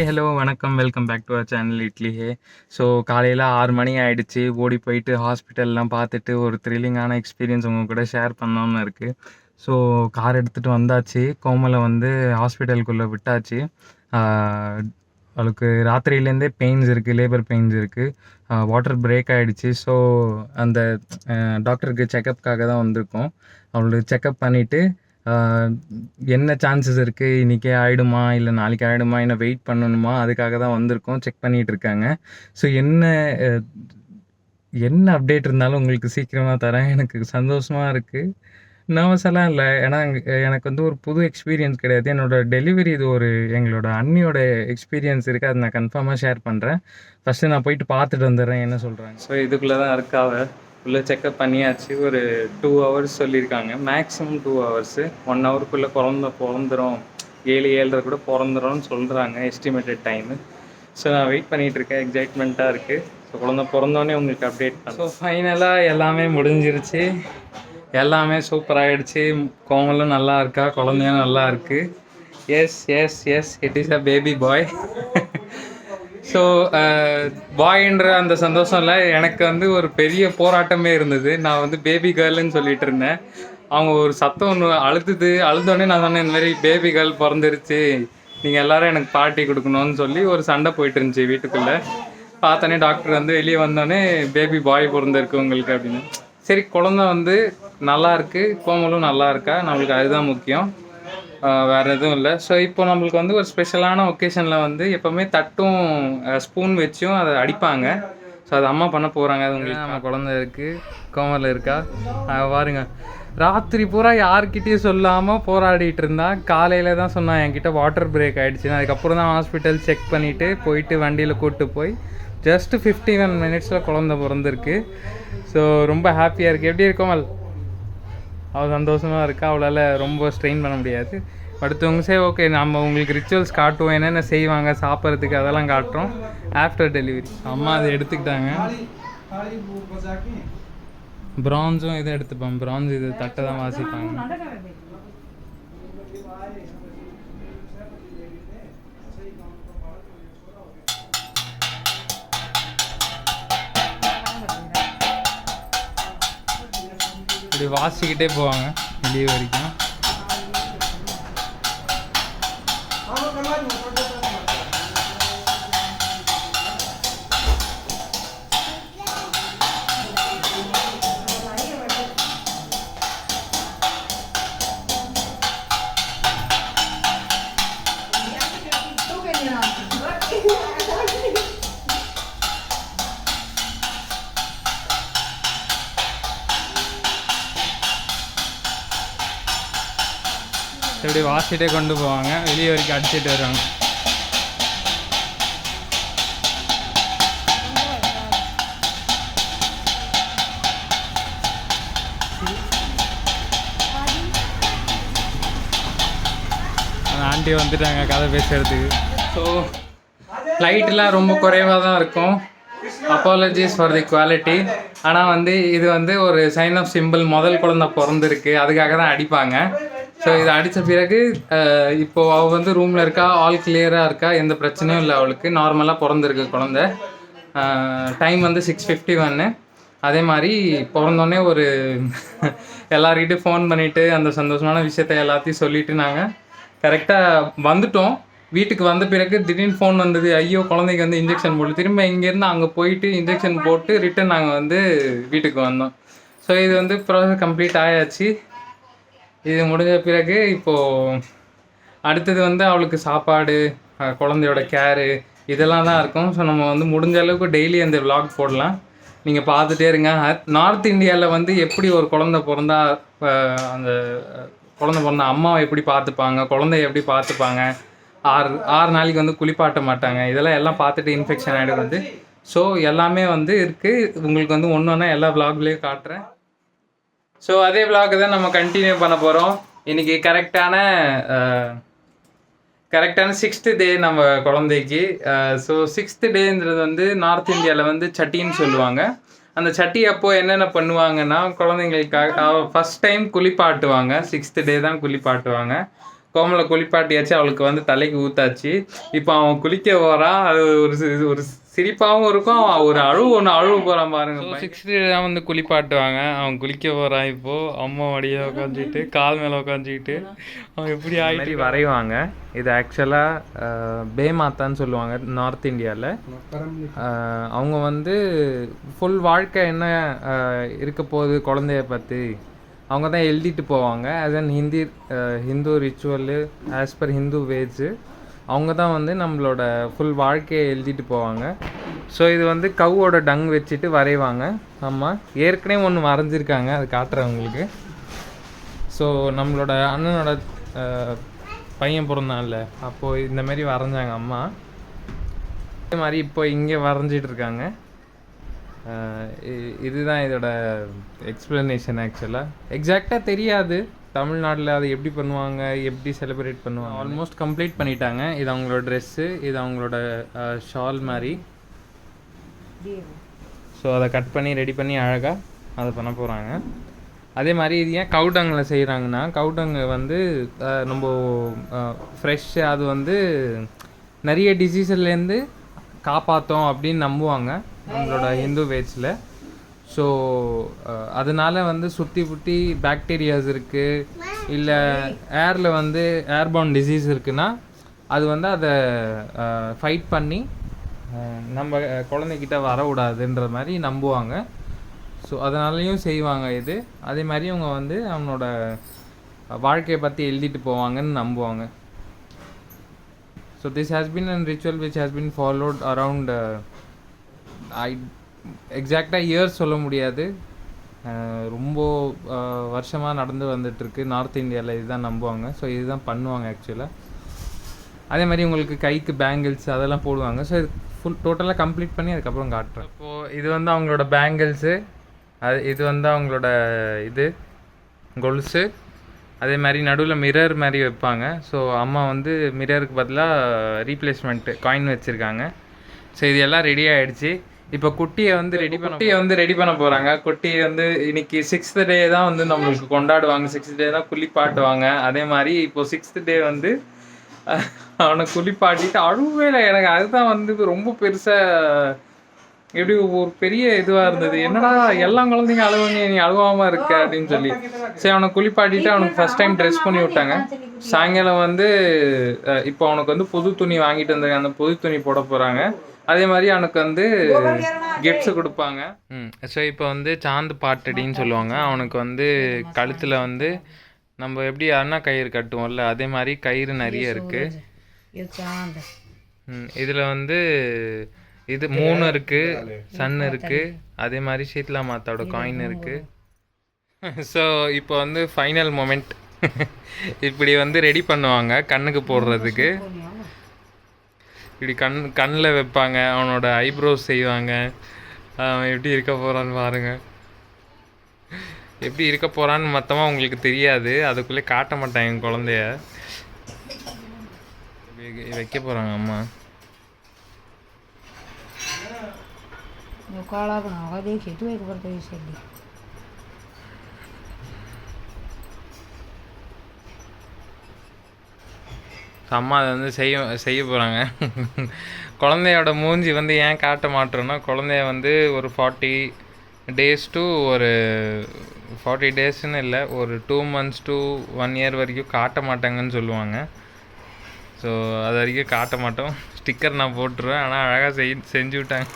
Hi, hello, வணக்கம். Welcome back to our channel idli ஹே. So காலையில் 6 மணி ஆயிடுச்சு. ஓடி போயிட்டு ஹாஸ்பிட்டல்லாம் பார்த்துட்டு ஒரு த்ரில்லிங்கான எக்ஸ்பீரியன்ஸ் உங்கள் கூட ஷேர் பண்ணோன்னு இருக்குது. ஸோ கார் எடுத்துகிட்டு வந்தாச்சு. கோமலை வந்து ஹாஸ்பிட்டலுக்குள்ளே விட்டாச்சு. அவளுக்கு ராத்திரியிலேருந்தே பெயின்ஸ் இருக்குது, லேபர் பெயின்ஸ் இருக்குது. வாட்டர் பிரேக் ஆகிடுச்சு. ஸோ அந்த டாக்டருக்கு செக்கப்புக்காக தான் வந்திருக்கோம். அவளுக்கு செக்கப் பண்ணிவிட்டு என்ன சான்சஸ் இருக்குது, இன்றைக்கே ஆகிடுமா இல்லை நாளைக்கு ஆகிடுமா, என்ன வெயிட் பண்ணணுமா, அதுக்காக தான் வந்திருக்கோம். செக் பண்ணிகிட்டு இருக்காங்க. ஸோ என்ன அப்டேட் இருந்தாலும் உங்களுக்கு சீக்கிரமாக தரேன். எனக்கு சந்தோஷமாக இருக்குது, நர்வஸெல்லாம் இல்லை. ஏன்னா எனக்கு வந்து ஒரு புது எக்ஸ்பீரியன்ஸ் கிடையாது. என்னோடய டெலிவரி இது எங்களோட அண்ணியோட எக்ஸ்பீரியன்ஸ் இருக்குது. அதை நான் கன்ஃபார்மாக ஷேர் பண்ணுறேன். ஃபஸ்ட்டு நான் போயிட்டு பார்த்துட்டு வந்துடுறேன் என்ன சொல்கிறாங்க. ஸோ இதுக்குள்ளே தான் இருக்காவ. உள்ளே செக்கப் பண்ணியாச்சு. ஒரு 2 ஹவர்ஸ் சொல்லியிருக்காங்க, மேக்ஸிமம் 2 ஹவர்ஸு. 1 ஹவருக்குள்ளே பிறந்துடும், 7:30 கூட பிறந்துடும்னு சொல்கிறாங்க எஸ்டிமேட்டட் டைமு. ஸோ நான் வெயிட் பண்ணிகிட்ருக்கேன், எக்ஸைட்மெண்ட்டாக இருக்குது. ஸோ பிறந்தோடனே உங்களுக்கு அப்டேட் பண்ணேன். ஸோ ஃபைனலாக எல்லாமே முடிஞ்சிருச்சு, எல்லாமே சூப்பராகிடுச்சு. கோமலும் நல்லா இருக்கா, குழந்தையும் நல்லா இருக்குது. Yes yes yes it is a baby boy. So பாய்ன்ற அந்த சந்தோஷம் இல்லை, எனக்கு வந்து ஒரு பெரிய போராட்டமே இருந்தது. நான் வந்து பேபி கேர்ள்னு சொல்லிட்டு இருந்தேன். அவங்க ஒரு சத்தம் ஒன்று அழுதோடனே நான் சொன்னேன், இந்த மாதிரி பேபி கேர்ள் பிறந்துருச்சு, நீங்கள் எல்லோரும் எனக்கு பார்ட்டி கொடுக்கணும்னு சொல்லி ஒரு சண்டை போயிட்டு இருந்துச்சு வீட்டுக்குள்ளே. பார்த்தோன்னே டாக்டர் வந்து வெளியே வந்தோடனே பேபி பாய் பிறந்திருக்கு உங்களுக்கு அப்படின்னு. சரி, குழந்தை வந்து நல்லா இருக்குது, கோமலும் நல்லா இருக்கா, நம்மளுக்கு அதுதான் முக்கியம், வேறு எதுவும் இல்லை. ஸோ இப்போ நம்மளுக்கு வந்து ஒரு ஸ்பெஷலான ஒகேஷனில் வந்து எப்போவுமே தட்டும் ஸ்பூன் வச்சும் அதை அடிப்பாங்க. ஸோ அது அம்மா பண்ண போகிறாங்க. அது உங்களுக்கு நம்ம குழந்தை இருக்குது, கோமலில் இருக்கா பாருங்க. ராத்திரி பூரா யார்கிட்டையும் சொல்லாமல் போராடிட்டு இருந்தா. காலையில் தான் சொன்னான் என்கிட்ட வாட்டர் பிரேக் ஆகிடுச்சின்னு. அதுக்கப்புறம் தான் ஹாஸ்பிட்டல் செக் பண்ணிவிட்டு போயிட்டு வண்டியில் கூப்பிட்டு போய் ஜஸ்ட்டு 51 மினிட்ஸில் குழந்தை பிறந்திருக்கு. ஸோ ரொம்ப ஹாப்பியாக இருக்குது. எப்படி இருக்கோமல்? அவள் சந்தோஷமாக இருக்கா. அவளால் ரொம்ப ஸ்ட்ரெயின் பண்ண முடியாது. அடுத்தவங்க சரி ஓகே, நம்ம உங்களுக்கு ரிச்சுவல்ஸ் காட்டுவோம், என்னென்ன செய்வாங்க சாப்பிட்றதுக்கு, அதெல்லாம் காட்டுறோம் ஆஃப்டர் டெலிவரி. அம்மா அதை எடுத்துக்கிட்டாங்க. பிரான்ஸும் இதை எடுத்துப்பாங்க. பிரான்ஸ் இது தட்டை தான் வாசிப்பாங்க. இப்படி வாசிக்கிட்டே போவாங்க வெளியே வரைக்கும். இப்படி வாசிட்டே கொண்டு போவாங்க, வெளியே வரைக்கும் அடிச்சுட்டு வருவாங்க. ஆண்டி வந்துட்டாங்க கதை பேசுறதுக்கு. ஸோ லைட்டெலாம் ரொம்ப குறைவாக தான் இருக்கும். Apologies for the quality. ஆனால் வந்து இது வந்து ஒரு சைன் ஆஃப் சிம்பிள். முதல் குழந்தை பிறந்திருக்கு, அதுக்காக தான் அடிப்பாங்க. ஸோ இதை அடித்த பிறகு இப்போது அவள் வந்து ரூமில் இருக்கா, ஆல் கிளியராக இருக்கா, எந்த பிரச்சனையும் இல்லை அவளுக்கு. நார்மலாக பிறந்திருக்கு குழந்தை. டைம் வந்து 6:51. அதே மாதிரி பிறந்தோடனே ஒரு எல்லார்கிட்டையும் ஃபோன் பண்ணிவிட்டு அந்த சந்தோஷமான விஷயத்தை எல்லாத்தையும் சொல்லிவிட்டு நாங்கள் கரெக்டாக வந்துட்டோம். வீட்டுக்கு வந்த பிறகு திடீர்னு ஃபோன் வந்தது, ஐயோ குழந்தைக்கு வந்து இன்ஜெக்ஷன் போட்டு. திரும்ப இங்கேருந்து அங்கே போயிட்டு இன்ஜெக்ஷன் போட்டு ரிட்டன் நாங்கள் வந்து வீட்டுக்கு வந்தோம். ஸோ இது வந்து ப்ராசஸ் கம்ப்ளீட் ஆயாச்சு. இது முடிஞ்ச பிறகு இப்போது அடுத்தது வந்து அவளுக்கு சாப்பாடு, குழந்தையோட கேரு, இதெல்லாம் தான் இருக்கும். ஸோ நம்ம வந்து முடிஞ்ச அளவுக்கு டெய்லி அந்த விளாக் போடலாம், நீங்கள் பார்த்துட்டே இருங்க. நார்த் இந்தியாவில் வந்து எப்படி ஒரு குழந்தை பிறந்தா அந்த குழந்தை பிறந்த அம்மாவை எப்படி பார்த்துப்பாங்க, குழந்தைய எப்படி பார்த்துப்பாங்க, 6 நாளைக்கு வந்து குளிப்பாட்ட மாட்டாங்க, இதெல்லாம் பார்த்துட்டு இன்ஃபெக்ஷன் ஆகிடும் வந்து. ஸோ எல்லாமே வந்து இருக்குது. உங்களுக்கு வந்து ஒன்று ஒன்றா எல்லா விளாக்லேயும் காட்டுறேன். ஸோ அதே விளாக் தான் நம்ம கண்டினியூ பண்ண போகிறோம். இன்றைக்கி கரெக்டான 6th டே நம்ம குழந்தைக்கு. ஸோ 6th டேன்றது வந்து நார்த் இந்தியாவில் வந்து சட்டின்னு சொல்லுவாங்க. அந்த சட்டி அப்போது என்னென்ன பண்ணுவாங்கன்னா, குழந்தைங்களுக்காக ஃபஸ்ட் டைம் குளிப்பாட்டுவாங்க. 6th டே தான் குளிப்பாட்டுவாங்க. கோமலை குளிப்பாட்டியாச்சு, அவளுக்கு வந்து தலைக்கு ஊத்தாச்சு. இப்போ அவன் குளிக்க போறான். அது ஒரு சிரிப்பாகவும் இருக்கும். அவன் ஒரு அழுவ போறான் பாருங்க. 6th டே தான் வந்து குளிப்பாட்டுவாங்க. அவன் குளிக்க போறான் இப்போ. அம்மா மடியில் உட்காந்துட்டு கால் மேலே உட்காந்துக்கிட்டு அவன் எப்படி ஆகிட்டு வரைவாங்க. இது ஆக்சுவலாக பேமாத்தான்னு சொல்லுவாங்க நார்த் இந்தியாவில். அவங்க வந்து ஃபுல் வாழ்க்கை என்ன இருக்க போகுது குழந்தைய பற்றி அவங்க தான் எழுதிட்டு போவாங்க. As an Hindu ritual, as per Hindu ways அவங்க தான் வந்து நம்மளோட ஃபுல் வாழ்க்கையை எழுதிட்டு போவாங்க. ஸோ இது வந்து கவ்வோட டங் வச்சுட்டு வரைவாங்க. ஆமாம், ஏற்கனவே ஒன்று வரைஞ்சிருக்காங்க, அது காட்டுறவங்களுக்கு. ஸோ நம்மளோட அண்ணனோட பையன் பிறந்தான்ல, அப்போது இந்தமாரி வரைஞ்சாங்க அம்மா. இதே மாதிரி இப்போ இங்கே வரைஞ்சிட்டு இருக்காங்க. இதுதான் இதோட எக்ஸ்ப்ளனேஷன். ஆக்சுவலாக எக்ஸாக்டாக தெரியாது தமிழ்நாட்டில் அது எப்படி பண்ணுவாங்க, எப்படி செலிப்ரேட் பண்ணுவாங்க. ஆல்மோஸ்ட் கம்ப்ளீட் பண்ணிட்டாங்க. இது அவங்களோட ட்ரெஸ்ஸு, இது அவங்களோட ஷால் மாதிரி. ஸோ அதை கட் பண்ணி ரெடி பண்ணி அழகாக அதை பண்ண போகிறாங்க. அதே மாதிரி இது ஏன் கவுடங்கில் செய்கிறாங்கன்னா, கவுடங்கு வந்து நம்ம ஃப்ரெஷ்ஷு, அது வந்து நிறைய டிசீஸ்லேருந்து காப்பாற்றோம் அப்படின்னு நம்புவாங்க நம்மளோட ஹிந்து வேஜ்ஸில். ஸோ அதனால் வந்து சுற்றி பாக்டீரியாஸ் இருக்குது, இல்லை ஏரில் வந்து ஏர்பவுண்ட் டிசீஸ் இருக்குன்னா அது வந்து அதை ஃபைட் பண்ணி நம்ம குழந்தைகிட்ட வரக்கூடாதுன்ற மாதிரி நம்புவாங்க. ஸோ அதனாலையும் செய்வாங்க இது. அதே மாதிரி அவங்க வந்து அவனோட வாழ்க்கையை பற்றி எழுதிட்டு போவாங்கன்னு நம்புவாங்க. So this has been an ritual which has been followed around எக்ஸாக்டாக இயர்ஸ் சொல்ல முடியாது, ரொம்ப வருஷமாக நடந்து வந்துட்டுருக்கு. நார்த் இந்தியாவில் இதுதான் நம்புவாங்க. ஸோ இதுதான் பண்ணுவாங்க ஆக்சுவலாக. அதே மாதிரி உங்களுக்கு கைக்கு பேங்கிள்ஸ் அதெல்லாம் போடுவாங்க. ஸோ இது டோட்டலாக கம்ப்ளீட் பண்ணி அதுக்கப்புறம் காட்டுறேன். இப்போது இது வந்து அவங்களோட பேங்கிள்ஸு, இது வந்து அவங்களோட இது கொலுசு. அதே மாதிரி நடுவில் மிரர் மாதிரி வைப்பாங்க. ஸோ அம்மா வந்து மிரருக்கு பதிலாக ரீப்ளேஸ்மெண்ட்டு காயின் வச்சுருக்காங்க. ஸோ இது எல்லாம் ரெடி ஆகிடுச்சு. இப்போ குட்டியை வந்து ரெடி பண்ண போகிறாங்க. குட்டியை வந்து இன்னைக்கு 6th டே தான் வந்து நம்மளுக்கு கொண்டாடுவாங்க. 6th டே தான் குளிப்பாட்டுவாங்க. அதே மாதிரி இப்போ 6th டே வந்து அவனை குளிப்பாட்டிட்டு அழுவே இல்லை. எனக்கு அதுதான் வந்து ரொம்ப பெருசாக எப்படி ஒரு பெரிய இதுவாக இருந்தது. என்னடா எல்லா குழந்தைங்க அழுவாங்க, நீ அழுவாமல் இருக்க அப்படின்னு சொல்லி. சரி, அவனை குளிப்பாட்டிட்டு அவனுக்கு ஃபஸ்ட் டைம் ட்ரெஸ் பண்ணி விட்டாங்க. சாயங்காலம் வந்து இப்போ அவனுக்கு வந்து புது துணி வாங்கிட்டு வந்தாங்க. அந்த புது துணி போட போகிறாங்க. அதே மாதிரி அவனுக்கு வந்து கிஃப்ட்ஸு கொடுப்பாங்க. ஸோ இப்போ வந்து சாந்து பாட்டடின்னு சொல்லுவாங்க. அவனுக்கு வந்து கழுத்தில் வந்து நம்ம எப்படி அண்ணா கயிறு கட்டுவோம்ல, அதே மாதிரி கயிறு நிறைய இருக்குது. இதில் வந்து இது 3 இருக்குது, சன் இருக்குது, அதே மாதிரி சீத்லா மாதாவோட காயின் இருக்குது. ஸோ இப்போ வந்து ஃபைனல் மொமெண்ட். இப்படி வந்து ரெடி பண்ணுவாங்க கண்ணுக்கு போடுறதுக்கு. இப்படி கண்ணில் வைப்பாங்க, அவனோட ஐப்ரோஸ் செய்வாங்க. அவன் எப்படி இருக்க போகிறான்னு பாருங்கள். எப்படி இருக்க போகிறான்னு மொத்தமாக உங்களுக்கு தெரியாது, அதுக்குள்ளே காட்ட மாட்டாங்க என் குழந்தைய. வைக்க போகிறாங்க அம்மா. அம்மா அதை வந்து செய்ய போகிறாங்க. குழந்தையோட மூஞ்சி வந்து ஏன் காட்ட மாட்டோன்னா, குழந்தைய வந்து ஒரு 40 days to ஒரு 40 daysன்னு இல்லை, ஒரு 2 months to 1 year வரைக்கும் காட்ட மாட்டாங்கன்னு சொல்லுவாங்க. ஸோ அது வரைக்கும் காட்ட மாட்டோம். ஸ்டிக்கர் நான் போட்டுருவேன். ஆனால் அழகாக செஞ்சு விட்டாங்க.